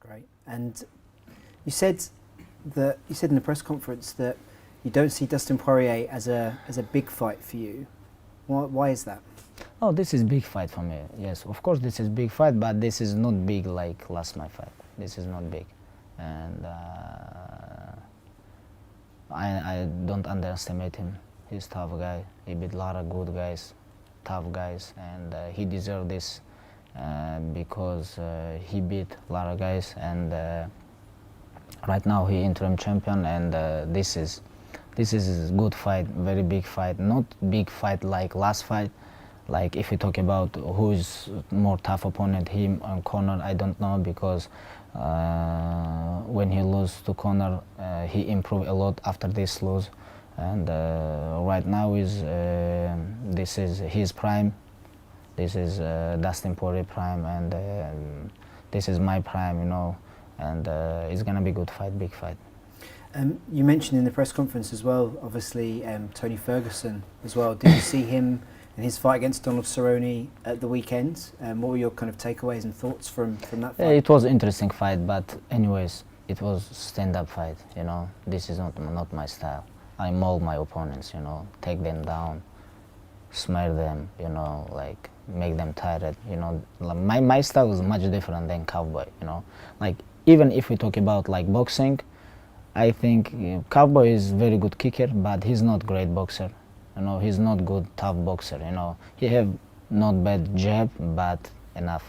Great. And you said in the press conference that you don't see Dustin Poirier as a big fight for you. Why is that? Oh, this is big fight for me. Yes, of course this is big fight, but this is not big like last my fight. This is not big, and I don't underestimate him. He's a tough guy. He beat a lot of good guys, tough guys, and he deserves this because he beat a lot of guys, and right now he interim champion, and this is a good fight, very big fight. Not big fight like last fight. Like if we talk about who is more tough opponent, him and Conor, I don't know, because when he lost to Conor, he improved a lot after this lose, and right now this is his prime. This is Dustin Poirier prime, and this is my prime, you know, and it's gonna be a good fight, big fight. You mentioned in the press conference as well, obviously Tony Ferguson as well. Did you see him in his fight against Donald Cerrone at the weekend? What were your kind of takeaways and thoughts from that fight? Yeah, it was an interesting fight, but anyways, it was stand-up fight. You know, this is not my style. I mold my opponents. You know, take them down, smear them. You know, like make them tired. You know, my style is much different than Cowboy. You know, like even if we talk about like boxing, I think Cowboy is very good kicker, but he's not great boxer. You know, he's not good tough boxer. You know, he have not bad jab, but enough.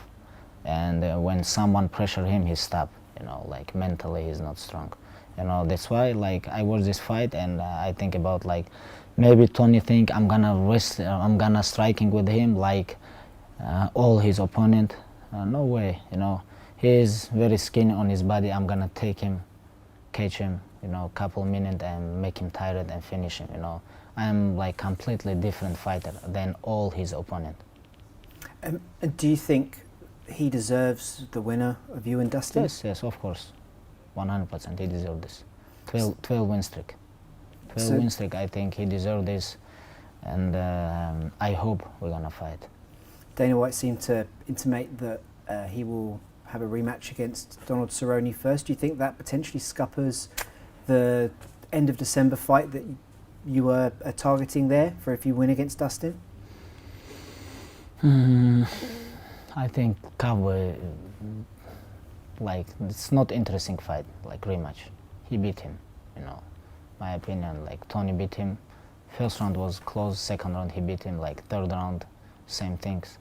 And when someone pressure him, he stop. You know, like mentally he's not strong. You know, that's why like I watch this fight and I think about like maybe Tony think I'm gonna striking with him like all his opponent. No way. You know, he is very skinny on his body. I'm gonna take him, catch him. You know, couple minutes and make him tired and finish him. You know. I'm like completely different fighter than all his opponent. And do you think he deserves the winner of you and Dustin? Yes, of course, 100%. He deserves this. 12 win streak. 12 win streak. I think he deserves this, and I hope we're gonna fight. Dana White seemed to intimate that he will have a rematch against Donald Cerrone first. Do you think that potentially scuppers the end of December fight that you were targeting there for if you win against Dustin? I think Cowboy, like, it's not interesting fight, like rematch. He beat him, you know, my opinion, like Tony beat him. First round was close, second round he beat him, like third round, same things.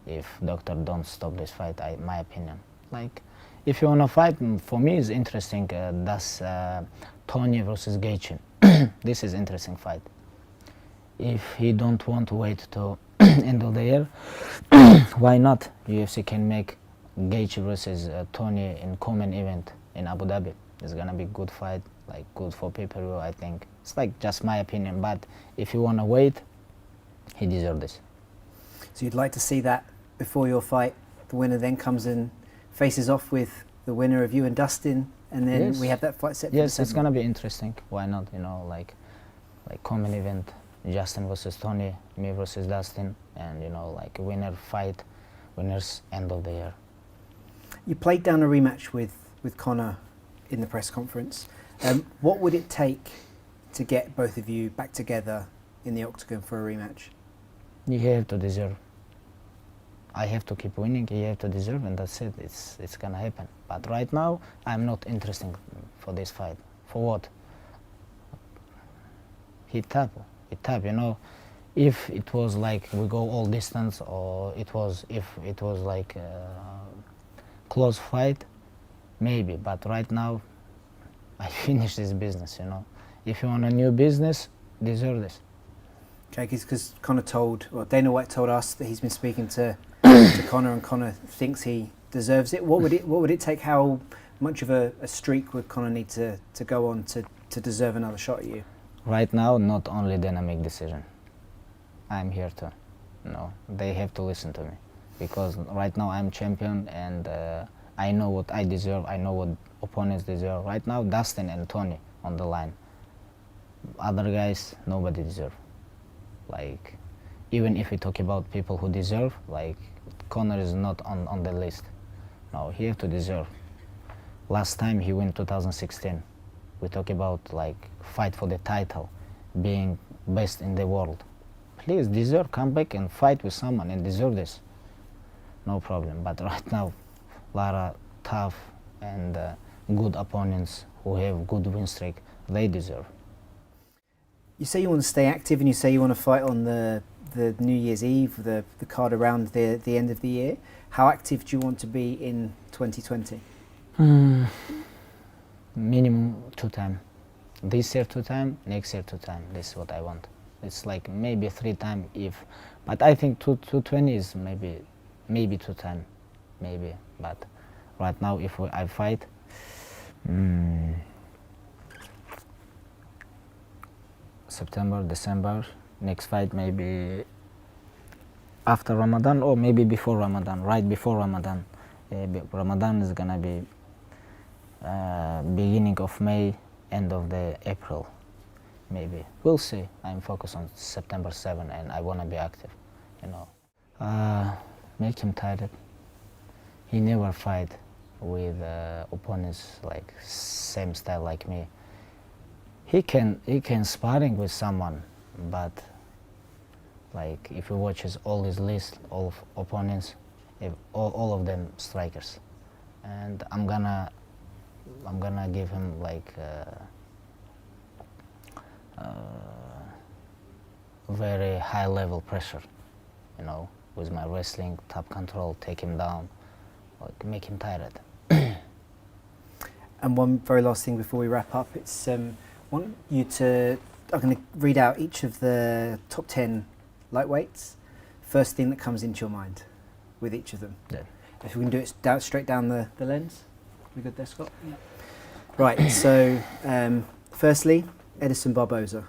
If doctor don't stop this fight, my opinion. Like, if you wanna fight, for me it's interesting, that's Tony versus Gaethje. This is interesting fight. If he don't want to wait till end of the year, why not? UFC can make Gaethje versus Tony in common event in Abu Dhabi. It's gonna be good fight, like good for pay-per-view. I think it's like just my opinion. But if you wanna wait, he deserves this. So you'd like to see that before your fight. The winner then comes and faces off with the winner of you and Dustin. And then yes. We have that fight set for Yes, December. it's gonna be interesting. Why not? You know, like common event, Justin versus Tony, me versus Dustin, and you know, like winner fight, winners end of the year. You played down a rematch with Conor in the press conference. What would it take to get both of you back together in the octagon for a rematch? You have to deserve. I have to keep winning, you have to deserve, and that's it. It's gonna happen. But right now, I'm not interested for this fight. For what? He tap, you know. If it was like we go all distance, or if it was like close fight, maybe. But right now, I finish this business, you know. If you want a new business, deserve this. Okay, because Dana White told us that he's been speaking to Conor, and Conor thinks he deserves it. What would it take? How much of a streak would Conor need to go on to deserve another shot at you? Right now, not only Dana make decision. I'm here too. No, they have to listen to me, because right now I'm champion, and I know what I deserve. I know what opponents deserve. Right now, Dustin and Tony on the line. Other guys, nobody deserve. Like, even if we talk about people who deserve, like Conor is not on the list. No, he have to deserve. Last time he won 2016. We talk about like fight for the title, being best in the world. Please deserve, come back and fight with someone and deserve this. No problem. But right now, a lot of tough and good opponents who have good win streak, they deserve. You say you want to stay active, and you say you want to fight on the New Year's Eve, the card around the end of the year. How active do you want to be in 2020? Minimum 2 times. This year 2 times, next year 2 times. This is what I want. It's like maybe 3 times if, but I think 220 is maybe 2 times, maybe. But right now, if I fight, September, December, next fight maybe after Ramadan or maybe before Ramadan, right before Ramadan. Ramadan is gonna be beginning of May, end of the April, maybe. We'll see. I'm focused on September 7 and I wanna be active, you know. Make him tired. He never fight with opponents like same style like me. He can sparring with someone, but like if you watch all his list, all of opponents, all of them strikers, and I'm gonna give him like very high level pressure, you know, with my wrestling, top control, take him down, like make him tired. And one very last thing before we wrap up, it's want you to, I'm going to read out each of the top 10 lightweights. First thing that comes into your mind with each of them. Yeah. If we can do it straight down the lens. We good there, Scott? Yeah. Right, so firstly, Edson Barboza.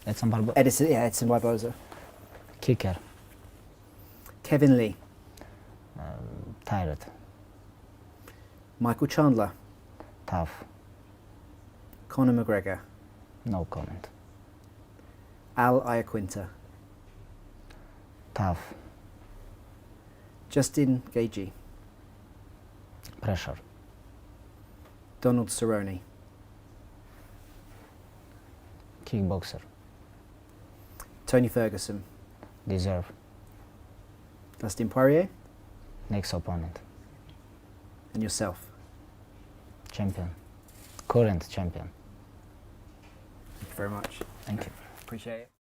Edson Barboza. Edson Barboza. Kicker. Kevin Lee. Tired. Michael Chandler. Tough. Conor McGregor. No comment. Al Iaquinta. Tough. Justin Gaethje. Pressure. Donald Cerrone. Kickboxer. Tony Ferguson. Deserve. Dustin Poirier. Next opponent. And yourself. Champion. Current champion. Thank you very much. Thank you. Appreciate it.